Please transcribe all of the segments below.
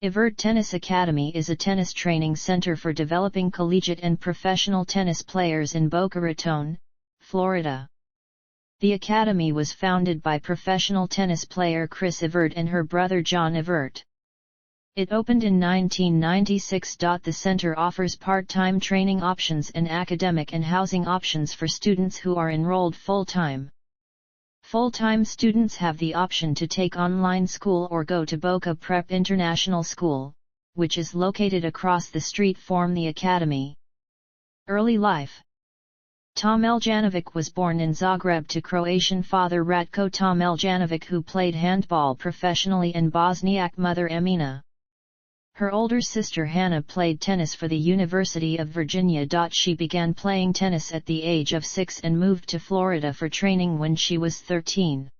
Evert Tennis Academy is a tennis training center for developing collegiate and professional tennis players in Boca Raton, Florida. The academy was founded by professional tennis player Chris Evert and her brother John Evert. It opened in 1996. The center offers part-time training options and academic and housing options for students who are enrolled full-time. Full-time students have the option to take online school or go to Boca Prep International School, which is located across the street from the academy. Early life. Tomljanović was born in Zagreb to Croatian father Ratko Tomljanović, who played handball professionally, and Bosniak mother Emina. Her older sister Hannah played tennis for the University of Virginia. She began playing tennis at the age of 6 and moved to Florida for training when she was 13.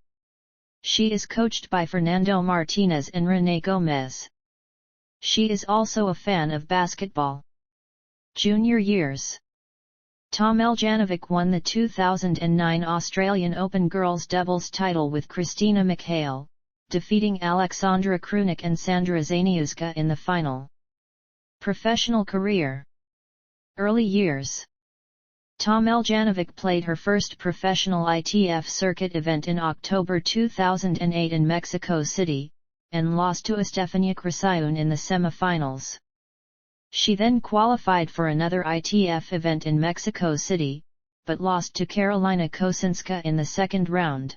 She is coached by Fernando Martinez and Renee Gomez. She is also a fan of basketball. Junior years. Tomljanović won the 2009 Australian Open girls doubles title with Kristina Mikhail, defeating Alexandra Krunic and Sandra Zaniuska in the final. Professional career. Early years. Tomljanović played her first professional ITF circuit event in October 2008 in Mexico City, and lost to Estefania Krasiun in the semifinals. She then qualified for another ITF event in Mexico City, but lost to Karolina Kosinska in the second round.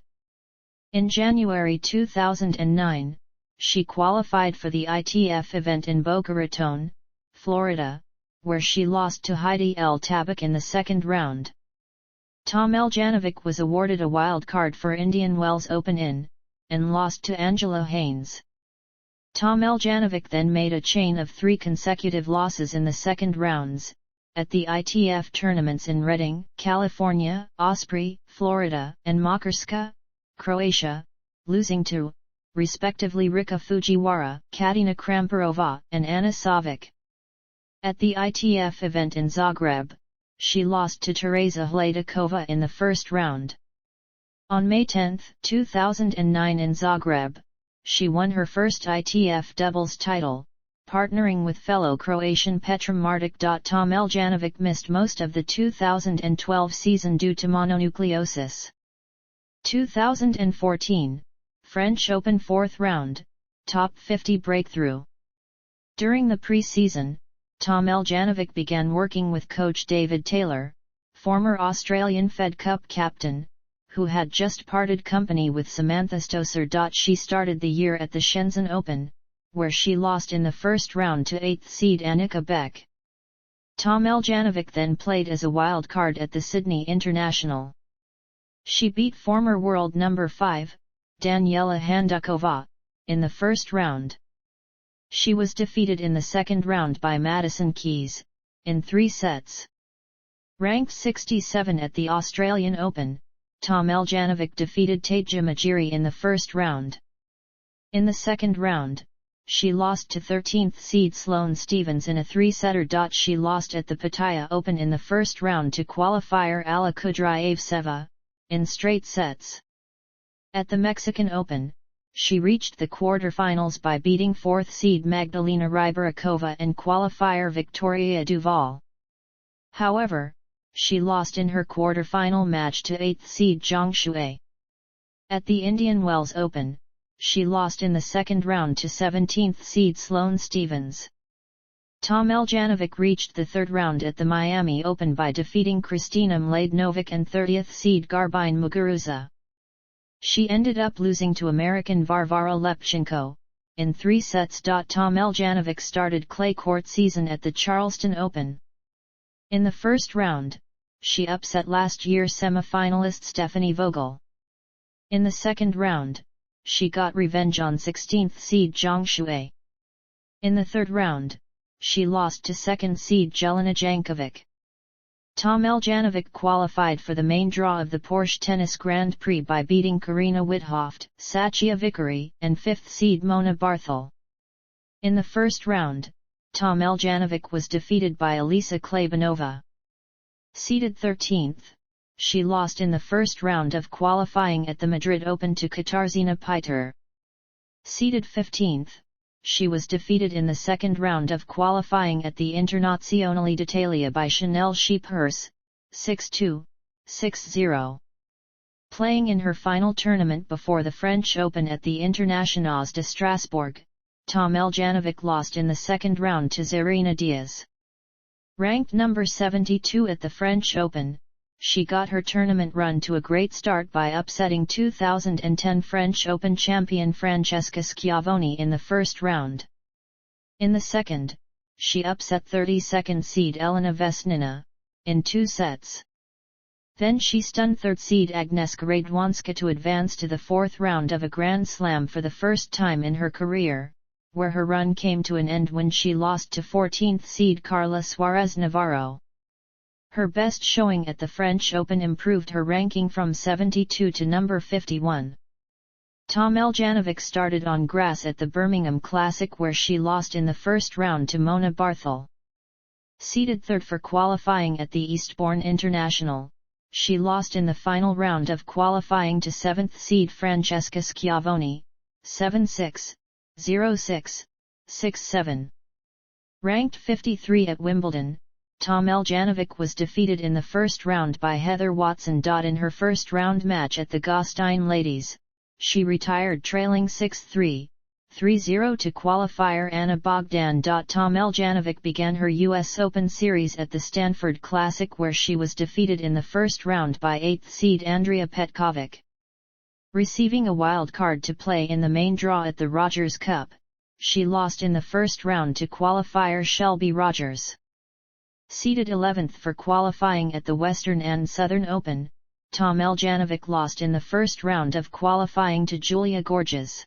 In January 2009, she qualified for the ITF event in Boca Raton, Florida, where she lost to Heidi El Tabak in the second round. Tomljanović was awarded a wild card for Indian Wells Open and lost to Angela Haynes. Tomljanović then made a chain of 3 consecutive losses in the second rounds, at the ITF tournaments in Redding, California, Osprey, Florida, and Makarska, Croatia, losing to, respectively, Rika Fujiwara, Katina Kramparova, and Ana Savic. At the ITF event in Zagreb, she lost to Tereza Hladakova in the first round. On May 10, 2009 in Zagreb, she won her first ITF doubles title, partnering with fellow Croatian Petra Martic. Tomljanović missed most of the 2012 season due to mononucleosis. 2014, French Open 4th round, top 50 breakthrough. During the pre-season, Tomljanović began working with coach David Taylor, former Australian Fed Cup captain, who had just parted company with Samantha Stosur. She started the year at the Shenzhen Open, where she lost in the first round to 8th seed Annika Beck. Tomljanović then played as a wild card at the Sydney International. She beat former world number 5, Daniela Handukova, in the first round. She was defeated in the second round by Madison Keys, in 3 sets. Ranked 67 at the Australian Open, Tomljanović defeated Tatjana Majiri in the first round. In the second round, she lost to 13th seed Sloane Stephens in a 3-setter. She lost at the Pattaya Open in the first round to qualifier Alla Kudraevseva, in straight sets. At the Mexican Open, she reached the quarterfinals by beating 4th seed Magdalena Rybarikova and qualifier Victoria Duval. However, she lost in her quarterfinal match to 8th seed Zhang Shuai. At the Indian Wells Open, she lost in the second round to 17th seed Sloane Stephens. Tomljanović reached the third round at the Miami Open by defeating Kristina Mladenovic and 30th seed Garbine Muguruza. She ended up losing to American Varvara Lepchenko, in 3 sets. Tomljanović started clay court season at the Charleston Open. In the first round, she upset last year's semi-finalist Stephanie Vogel. In the second round, she got revenge on 16th seed Zhang Shuai. In the third round, she lost to 2nd seed Jelena Jankovic. Tomljanović qualified for the main draw of the Porsche Tennis Grand Prix by beating Karina Withoft, Satya Vikari, and 5th seed Mona Barthel. In the first round, Tomljanović was defeated by Elisa Klebanova. Seeded 13th, she lost in the first round of qualifying at the Madrid Open to Katarzyna Peiter. Seeded 15th, she was defeated in the second round of qualifying at the Internazionale d'Italia by Chanel Schiephers, 6-2, 6-0. Playing in her final tournament before the French Open at the Internationals de Strasbourg, Tomljanović lost in the second round to Zarina Diaz. Ranked number 72 at the French Open, she got her tournament run to a great start by upsetting 2010 French Open champion Francesca Schiavone in the first round. In the second, she upset 32nd seed Elena Vesnina, in 2 sets. Then she stunned 3rd seed Agnieszka Radwanska to advance to the 4th round of a Grand Slam for the first time in her career, where her run came to an end when she lost to 14th seed Carla Suarez Navarro. Her best showing at the French Open improved her ranking from 72 to number 51. Tomljanović started on grass at the Birmingham Classic where she lost in the first round to Mona Barthel. Seeded 3rd for qualifying at the Eastbourne International, she lost in the final round of qualifying to 7th seed Francesca Schiavone, 7-6, 0-6, 6-7. Ranked 53 at Wimbledon, Tomljanović was defeated in the first round by Heather Watson. In her first round match at the Gastein Ladies, she retired trailing 6-3, 3-0 to qualifier Anna Bogdan. Tomljanović began her US Open series at the Stanford Classic where she was defeated in the first round by 8th seed Andrea Petkovic. Receiving a wild card to play in the main draw at the Rogers Cup, she lost in the first round to qualifier Shelby Rogers. Seeded 11th for qualifying at the Western and Southern Open, Tomljanović lost in the first round of qualifying to Julia Gorges.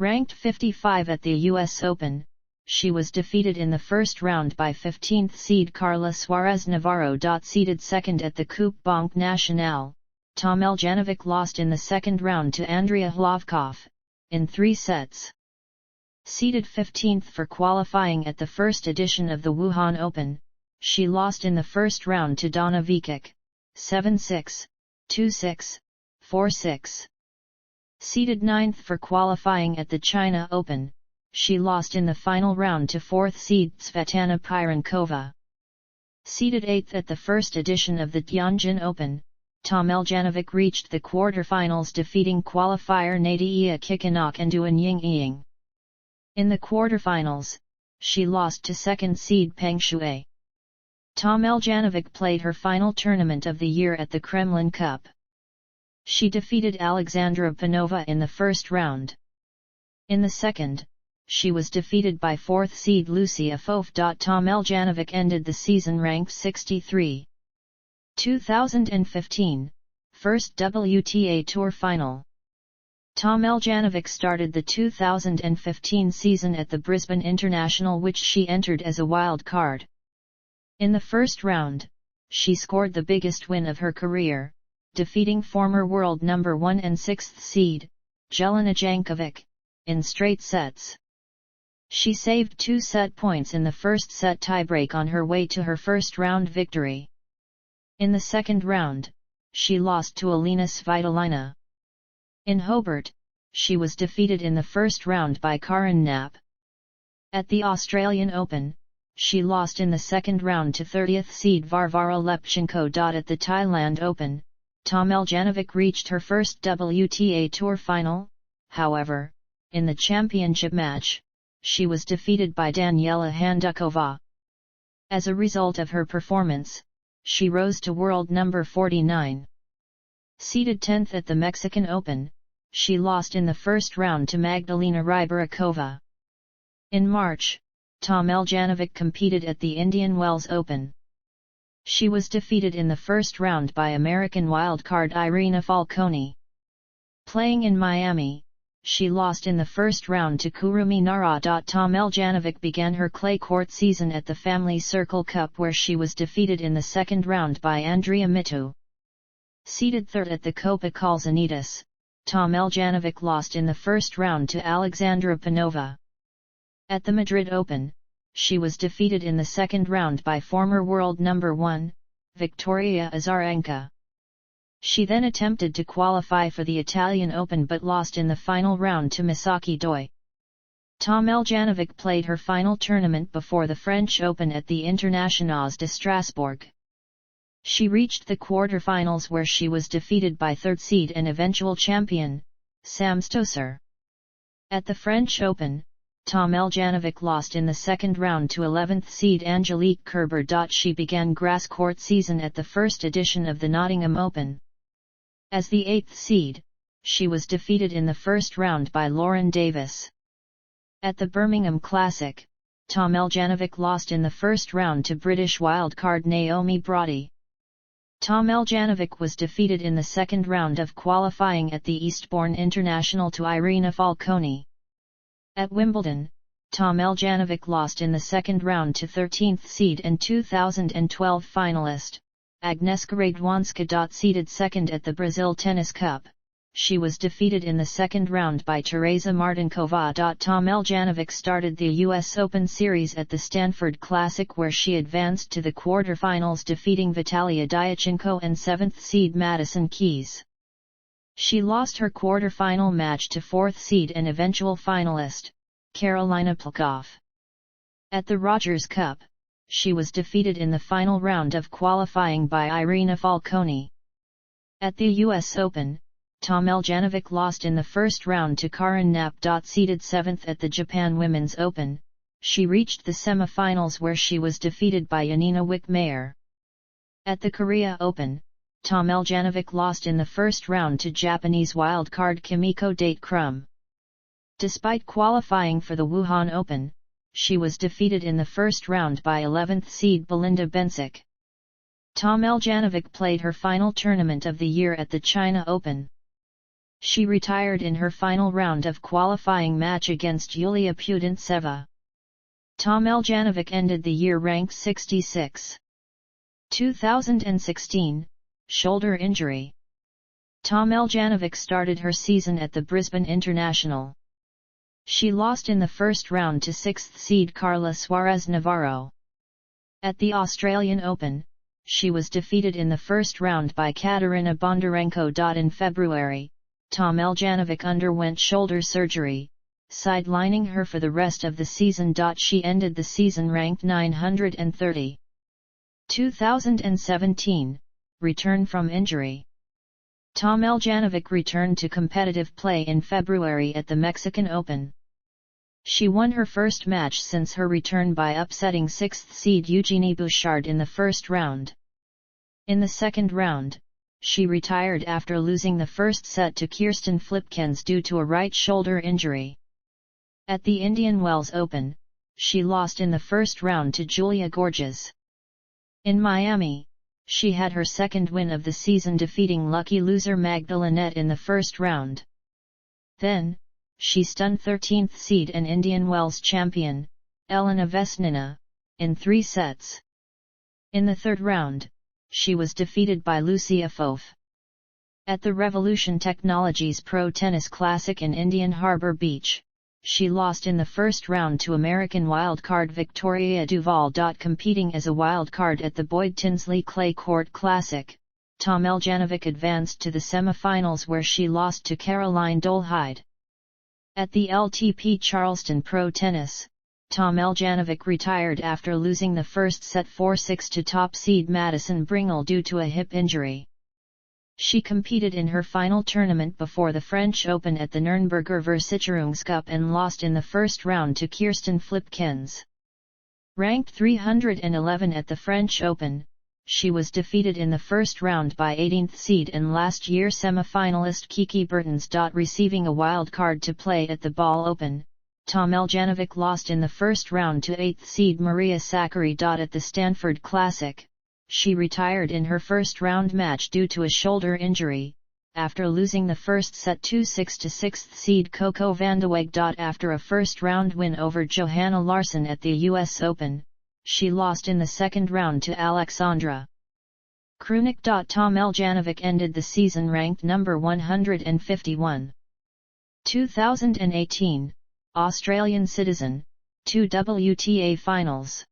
Ranked 55 at the US Open, she was defeated in the first round by 15th seed Carla Suarez Navarro. Seeded 2nd at the Coupe Banque Nationale, Tomljanović lost in the second round to Andrea Hlavkov, in 3 sets. Seeded 15th for qualifying at the first edition of the Wuhan Open, she lost in the first round to Donna Vekic, 7-6, 2-6, 4-6. Seeded 9th for qualifying at the China Open, she lost in the final round to 4th seed Svetlana Pyrankova. Seeded 8th at the first edition of the Tianjin Open, Tomljanović reached the quarterfinals defeating qualifier Nadia Kichinok and Duan Ying. In the quarterfinals, she lost to 2nd seed Peng Shuai. Tomljanović played her final tournament of the year at the Kremlin Cup. She defeated Alexandra Panova in the first round. In the second, she was defeated by 4th seed Lucia Fof. Tomljanović ended the season ranked 63. 2015, first WTA Tour Final. Tomljanović started the 2015 season at the Brisbane International which she entered as a wild card. In the first round, she scored the biggest win of her career, defeating former world number 1 and 6th seed, Jelena Jankovic, in straight sets. She saved 2 set points in the first set tiebreak on her way to her first round victory. In the second round, she lost to Alina Svitolina. In Hobart, she was defeated in the first round by Karin Knapp. At the Australian Open, she lost in the second round to 30th seed Varvara Lepchenko. At the Thailand Open, Tomljanović reached her first WTA Tour Final, however, in the championship match, she was defeated by Daniela Handukova. As a result of her performance, she rose to world number 49. Seeded 10th at the Mexican Open, she lost in the first round to Magdalena Rybarikova. In March, Tomljanović competed at the Indian Wells Open. She was defeated in the first round by American wildcard Irina Falconi. Playing in Miami, she lost in the first round to Kurumi Nara. Tomljanović began her clay court season at the Family Circle Cup where she was defeated in the second round by Andrea Mitu. Seeded 3rd at the Copa Calzonitas, Tomljanović lost in the first round to Alexandra Panova. At the Madrid Open, she was defeated in the second round by former world number 1, Victoria Azarenka. She then attempted to qualify for the Italian Open but lost in the final round to Misaki Doi. Tomljanović played her final tournament before the French Open at the Internationaux de Strasbourg. She reached the quarter-finals where she was defeated by third seed and eventual champion, Sam Stosur. At the French Open, Tomljanović lost in the second round to 11th seed Angelique Kerber. She began grass court season at the first edition of the Nottingham Open. As the 8th seed, she was defeated in the first round by Lauren Davis. At the Birmingham Classic, Tomljanović lost in the first round to British wildcard Naomi Brody. Tomljanović was defeated in the second round of qualifying at the Eastbourne International to Irina Falconi. At Wimbledon, Tomljanović lost in the second round to 13th seed and 2012 finalist, Agnieszka Radwanska. Seeded second at the Brazil Tennis Cup, she was defeated in the second round by Tereza Martinkova. Tomljanović started the US Open Series at the Stanford Classic where she advanced to the quarterfinals defeating Vitalia Diachenko and 7th seed Madison Keys. She lost her quarterfinal match to 4th seed and eventual finalist, Karolina Pliskova. At the Rogers Cup, she was defeated in the final round of qualifying by Irina Falconi. At the US Open, Tomljanović lost in the first round to Karin Knapp. Seeded 7th at the Japan Women's Open, she reached the semi-finals where she was defeated by Janina Wickmayer. At the Korea Open, Tomljanović lost in the first round to Japanese wildcard Kimiko Date-Krum. Despite qualifying for the Wuhan Open, she was defeated in the first round by 11th seed Belinda Bencic. Tomljanović played her final tournament of the year at the China Open. She retired in her final round of qualifying match against Yulia Putintseva. Tomljanović ended the year ranked 66. 2016, shoulder injury. Tomljanović started her season at the Brisbane International. She lost in the first round to 6th seed Carla Suarez Navarro. At the Australian Open, she was defeated in the first round by Katerina Bondarenko. In February, Tomljanović underwent shoulder surgery, sidelining her for the rest of the season. She ended the season ranked 930. 2017, return from injury. Tomljanović returned to competitive play in February at the Mexican Open. She won her first match since her return by upsetting 6th seed Eugenie Bouchard in the first round. In the second round, she retired after losing the first set to Kirsten Flipkens due to a right shoulder injury. At the Indian Wells Open, she lost in the first round to Julia Gorges. In Miami, she had her second win of the season defeating lucky loser Magda Linette in the first round. Then, she stunned 13th seed and Indian Wells champion, Elena Vesnina, in 3 sets. In the third round, she was defeated by Lucia Fof. At the Revolution Technologies Pro Tennis Classic in Indian Harbour Beach, she lost in the first round to American wildcard Victoria Duval. Competing as a wildcard at the Boyd Tinsley Clay Court Classic, Tomljanović advanced to the semi-finals where she lost to Caroline Dolehide. At the LTP Charleston Pro Tennis, Tomljanović retired after losing the first set 4-6 to top seed Madison Bringle due to a hip injury. She competed in her final tournament before the French Open at the Nürnberger Versicherungscup and lost in the first round to Kirsten Flipkens. Ranked 311 at the French Open, she was defeated in the first round by 18th seed and last year semi-finalist Kiki Bertens. Receiving a wild card to play at the Ball Open, Tomljanović lost in the first round to 8th seed Maria Sakkari. At the Stanford Classic, she retired in her first round match due to a shoulder injury, after losing the first set 2-6 to 6th seed Coco Vandeweghe. After a first round win over Johanna Larsson at the US Open, she lost in the second round to Alexandra Krunic. Tomljanović ended the season ranked number 151. 2018, Australian citizen, 2 WTA finals.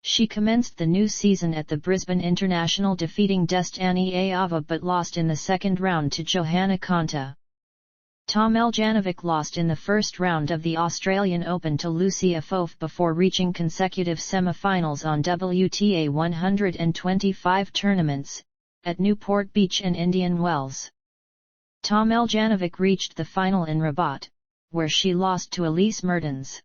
She commenced the new season at the Brisbane International defeating Destiny Ayava but lost in the second round to Johanna Konta. Tomljanović lost in the first round of the Australian Open to Lucia Fof before reaching consecutive semi-finals on WTA 125 tournaments, at Newport Beach and Indian Wells. Tomljanović reached the final in Rabat, where she lost to Elise Mertens.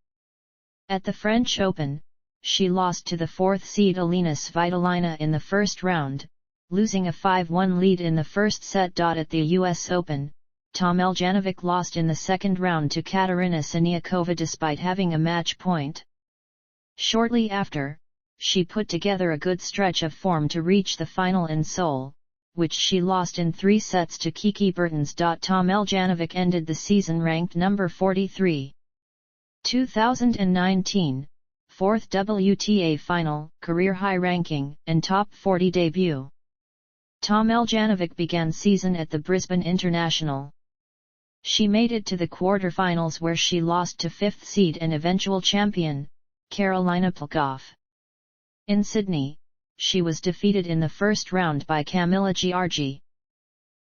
At the French Open, she lost to the fourth seed Alina Svitolina in the first round, losing a 5-1 lead in the first set. At the US Open, Tomljanović lost in the second round to Katerina Siniakova despite having a match point. Shortly after, she put together a good stretch of form to reach the final in Seoul, which she lost in 3 sets to Kiki Bertens. Tomljanović ended the season ranked number 43. 2019, 4th WTA final, career high ranking, and top 40 debut. Tomljanović began season at the Brisbane International. She made it to the quarter-finals where she lost to 5th seed and eventual champion, Karolina Pliskova. In Sydney, she was defeated in the first round by Camila Giorgi.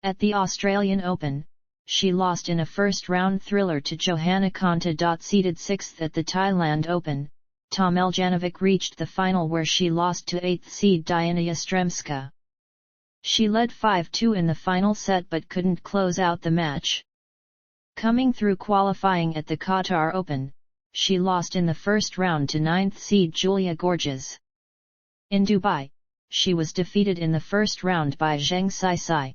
At the Australian Open, she lost in a first-round thriller to Johanna Konta. Seeded 6th at the Thailand Open, Tomljanović reached the final where she lost to 8th seed Diana Yastremska. She led 5-2 in the final set but couldn't close out the match. Coming through qualifying at the Qatar Open, she lost in the first round to 9th seed Julia Gorges. In Dubai, she was defeated in the first round by Zheng Saisai.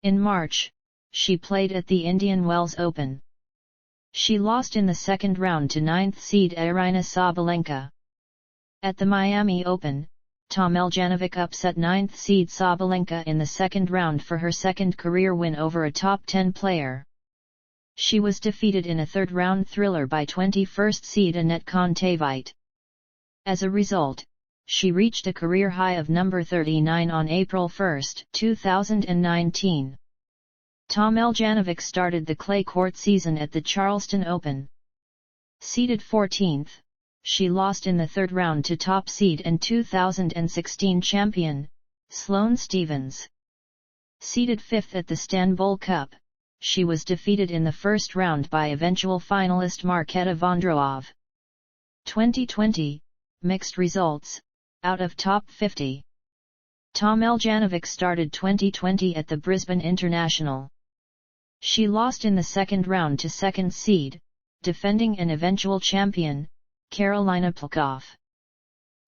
In March, she played at the Indian Wells Open. She lost in the second round to 9th seed Aryna Sabalenka. At the Miami Open, Tomljanović upset 9th seed Sabalenka in the second round for her second career win over a top 10 player. She was defeated in a third-round thriller by 21st seed Anett Kontaveit. As a result, she reached a career high of number 39 on April 1, 2019. Tomljanović started the clay court season at the Charleston Open. Seeded 14th, she lost in the third round to top seed and 2016 champion, Sloane Stephens. Seeded 5th at the Istanbul Cup, she was defeated in the first round by eventual finalist Marketa Vondrousova. 2020, mixed results, out of top 50. Tomljanović started 2020 at the Brisbane International. She lost in the second round to second seed, defending and eventual champion, Karolina Pliskova.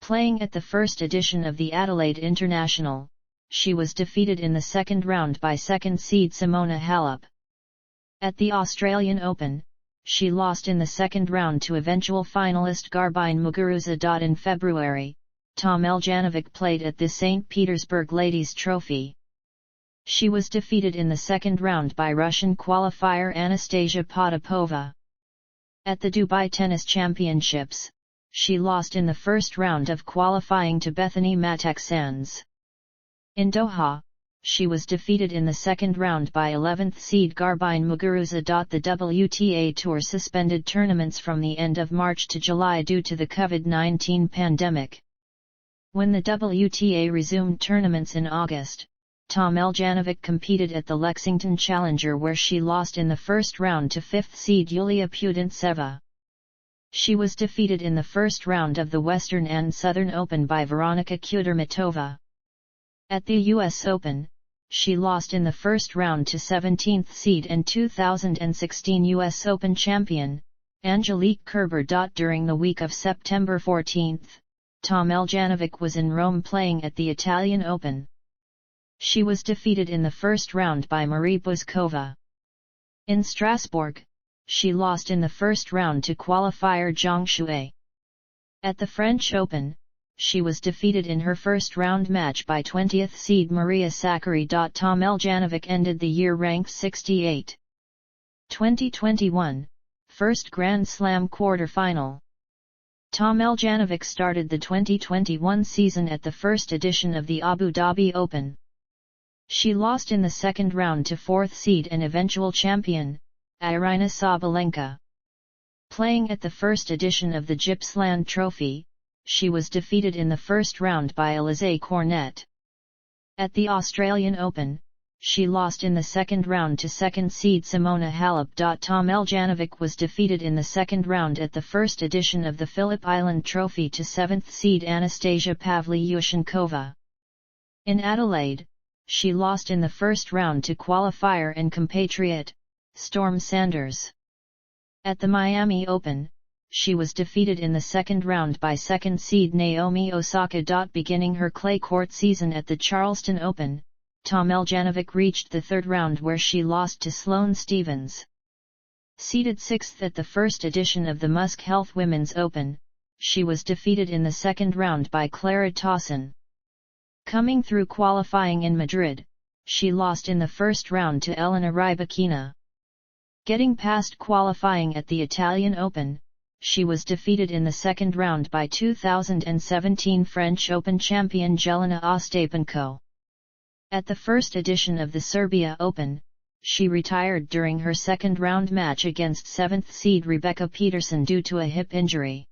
Playing at the first edition of the Adelaide International, she was defeated in the second round by second seed Simona Halep. At the Australian Open, she lost in the second round to eventual finalist Garbine Muguruza. In February, Tomljanović played at the St. Petersburg Ladies Trophy. She was defeated in the second round by Russian qualifier Anastasia Potapova. At the Dubai Tennis Championships, she lost in the first round of qualifying to Bethany Mattek-Sands. In Doha, she was defeated in the second round by 11th seed Garbine Muguruza. The WTA Tour suspended tournaments from the end of March to July due to the COVID-19 pandemic. When the WTA resumed tournaments in August, Tomljanović competed at the Lexington Challenger where she lost in the first round to 5th seed Yulia Putintseva. She was defeated in the first round of the Western and Southern Open by Veronika Kudermetova. At the US Open, she lost in the first round to 17th seed and 2016 US Open champion, Angelique Kerber. During the week of September 14, Tomljanović was in Rome playing at the Italian Open. She was defeated in the first round by Marie Bouzkova. In Strasbourg, she lost in the first round to qualifier Zhang Shuai. At the French Open, she was defeated in her first round match by 20th seed Maria Sakkari. Tomljanović ended the year ranked 68. 2021, first Grand Slam quarter-final. Tomljanović started the 2021 season at the first edition of the Abu Dhabi Open. She lost in the second round to fourth seed and eventual champion, Aryna Sabalenka. Playing at the first edition of the Gippsland Trophy, she was defeated in the first round by Alizé Cornet. At the Australian Open, she lost in the second round to second seed Simona Halep. Tomljanović was defeated in the second round at the first edition of the Phillip Island Trophy to seventh seed Anastasia Pavlyuchenkova. In Adelaide, she lost in the first round to qualifier and compatriot, Storm Sanders. At the Miami Open, she was defeated in the second round by second seed Naomi Osaka. Beginning her clay court season at the Charleston Open, Tomljanović reached the third round where she lost to Sloane Stephens. Seeded sixth at the first edition of the Musk Health Women's Open, she was defeated in the second round by Clara Tauson. Coming through qualifying in Madrid, she lost in the first round to Elena Rybakina. Getting past qualifying at the Italian Open, she was defeated in the second round by 2017 French Open champion Jelena Ostapenko. At the first edition of the Serbia Open, she retired during her second round match against 7th seed Rebecca Peterson due to a hip injury.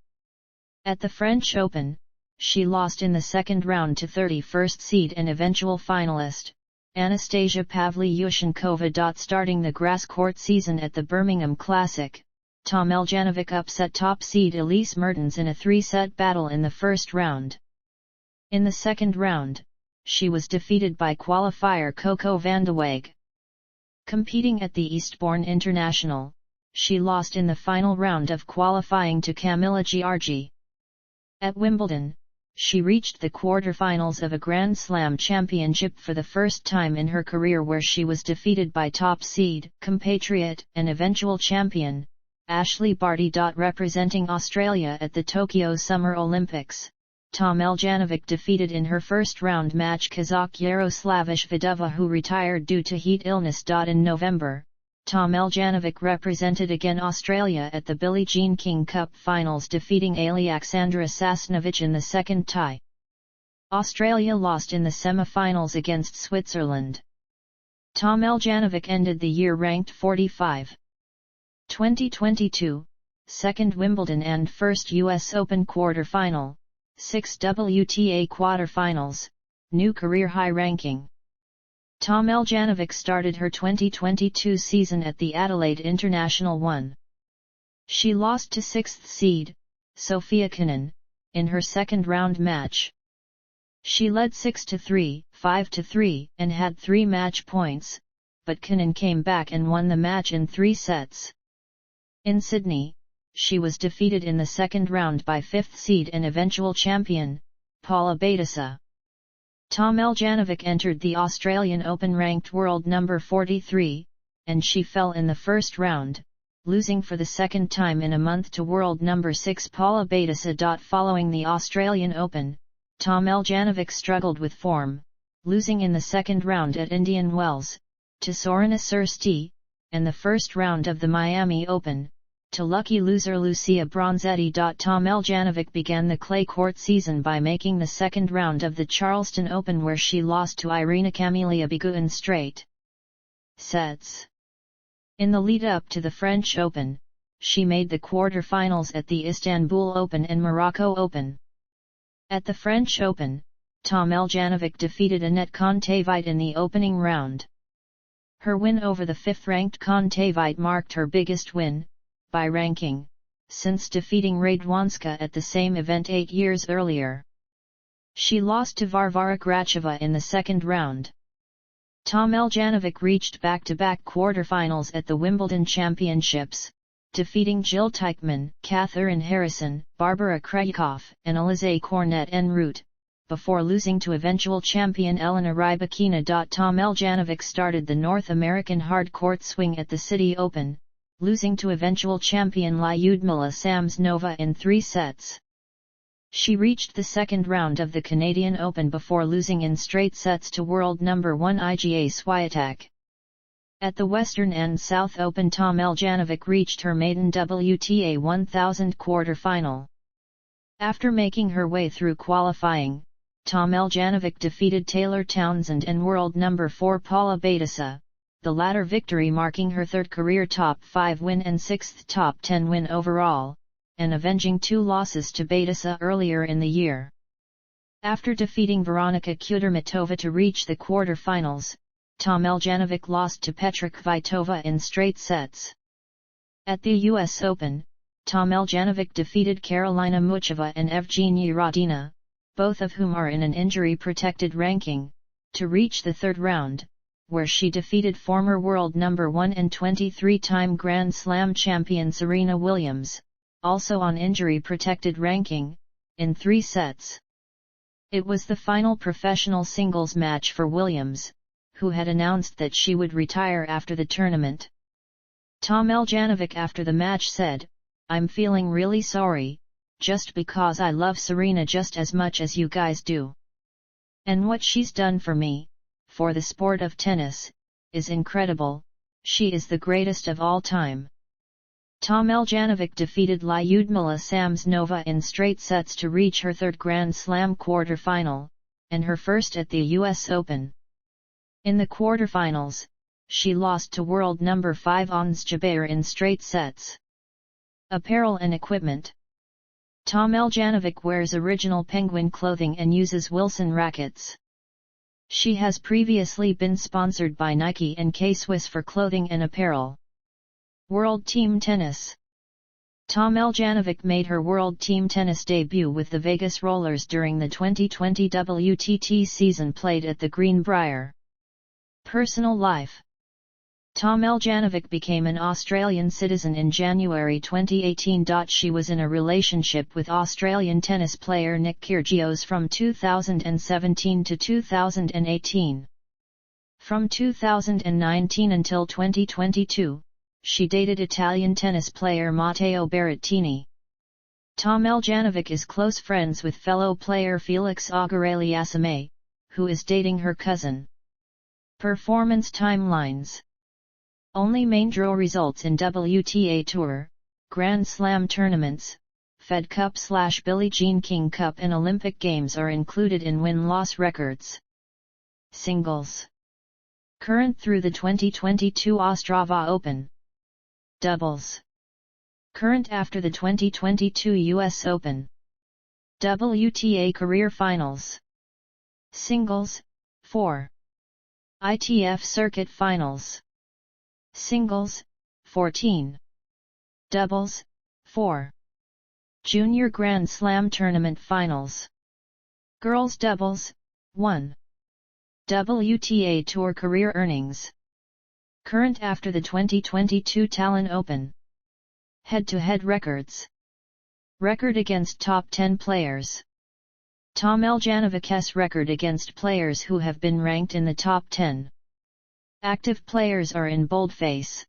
At the French Open, she lost in the second round to 31st seed and eventual finalist, Anastasia Pavlyuchenkova. Starting the grass court season at the Birmingham Classic, Tomljanović upset top seed Elise Mertens in a three-set battle in the first round. In the second round, she was defeated by qualifier Coco Vandeweghe. Competing at the Eastbourne International, she lost in the final round of qualifying to Camilla Giorgi. At Wimbledon, she reached the quarterfinals of a Grand Slam championship for the first time in her career where she was defeated by top seed, compatriot and eventual champion, Ashley Barty. Representing Australia at the Tokyo Summer Olympics, Tomljanović defeated in her first round match Kazakh Yaroslavish who retired due to heat illness. In November, Tomljanović represented again Australia at the Billie Jean King Cup finals defeating Alexandra Sasnovich in the second tie. Australia lost in the semi-finals against Switzerland. Tomljanović ended the year ranked 45. 2022, second Wimbledon and first US Open quarter-final, 6 WTA quarter-finals, new career high ranking. Tomljanović started her 2022 season at the Adelaide International 1. She lost to 6th seed, Sofia Kenin, in her second round match. She led 6-3, 5-3 and had 3 match points, but Kenin came back and won the match in 3 sets. In Sydney, she was defeated in the second round by 5th seed and eventual champion, Paula Badosa. Tomljanović entered the Australian Open ranked world number 43, and she fell in the first round, losing for the second time in a month to world number 6 Paula Badosa. Following the Australian Open, Tomljanović struggled with form, losing in the second round at Indian Wells, to Sorana Sirsti, and the first round of the Miami Open, to lucky loser Lucia Bronzetti. Tomljanović began the clay court season by making the second round of the Charleston Open where she lost to Irina Camelia Begu in straight sets. In the lead-up to the French Open, she made the quarter-finals at the Istanbul Open and Morocco Open. At the French Open, Tomljanović defeated Anett Kontaveit in the opening round. Her win over the 5th-ranked Kontaveit marked her biggest win, by ranking, since defeating Radwanska at the same event 8 years earlier. She lost to Varvara Gracheva in the second round. Tomljanović reached back-to-back quarterfinals at the Wimbledon Championships, defeating Jill Teichmann, Catherine Harrison, Barbara Krejcikov and Alizé Cornet en route, before losing to eventual champion Elena Rybakina. Tomljanović started the North American hard court swing at the City Open, losing to eventual champion Lyudmila Samsonova in 3 sets. She reached the second round of the Canadian Open before losing in straight sets to world number 1 Iga Swiatek. At the Western and South Open, Tomljanović reached her maiden WTA 1000 quarter-final. After making her way through qualifying, Tomljanović defeated Taylor Townsend and world number 4 Paula Badosa, the latter victory marking her 3rd career top 5 win and 6th top 10 win overall, and avenging 2 losses to Badosa earlier in the year. After defeating Veronika Kudermetova to reach the quarter-finals, Tomljanović lost to Petra Kvitova in straight sets. At the US Open, Tomljanović defeated Karolina Muchova and Evgenia Rodina, both of whom are in an injury-protected ranking, to reach the third round, where she defeated former world number 1 and 23-time Grand Slam champion Serena Williams, also on injury-protected ranking, in 3 sets. It was the final professional singles match for Williams, who had announced that she would retire after the tournament. Tomljanović after the match said, "I'm feeling really sorry, just because I love Serena just as much as you guys do. And what she's done for me, for the sport of tennis, is incredible. She is the greatest of all time." Tomljanović defeated Lyudmila Samsonova in straight sets to reach her third Grand Slam quarterfinal, and her first at the US Open. In the quarterfinals, she lost to world number 5 Ons Jabeur in straight sets. Apparel and equipment. Tomljanović wears original Penguin clothing and uses Wilson rackets. She has previously been sponsored by Nike and K-Swiss for clothing and apparel. World Team Tennis. Tomljanović made her World Team Tennis debut with the Vegas Rollers during the 2020 WTT season played at the Greenbrier. Personal life. Tomljanović became an Australian citizen in January 2018. She was in a relationship with Australian tennis player Nick Kyrgios from 2017 to 2018. From 2019 until 2022, she dated Italian tennis player Matteo Berrettini. Tomljanović is close friends with fellow player Felix Auger-Aliassime, who is dating her cousin. Performance timelines. Only main draw results in WTA Tour, Grand Slam tournaments, Fed Cup/Billie Jean King Cup and Olympic Games are included in win-loss records. Singles. Current through the 2022 Ostrava Open. Doubles. Current after the 2022 US Open. WTA Career Finals. Singles, 4. ITF Circuit Finals. Singles, 14. Doubles, 4. Junior Grand Slam Tournament Finals. Girls Doubles, 1. WTA Tour Career Earnings. Current after the 2022 Tallinn Open. Head-to-head records. Record against top 10 players. Tomljanović's record against players who have been ranked in the top 10. Active players are in boldface.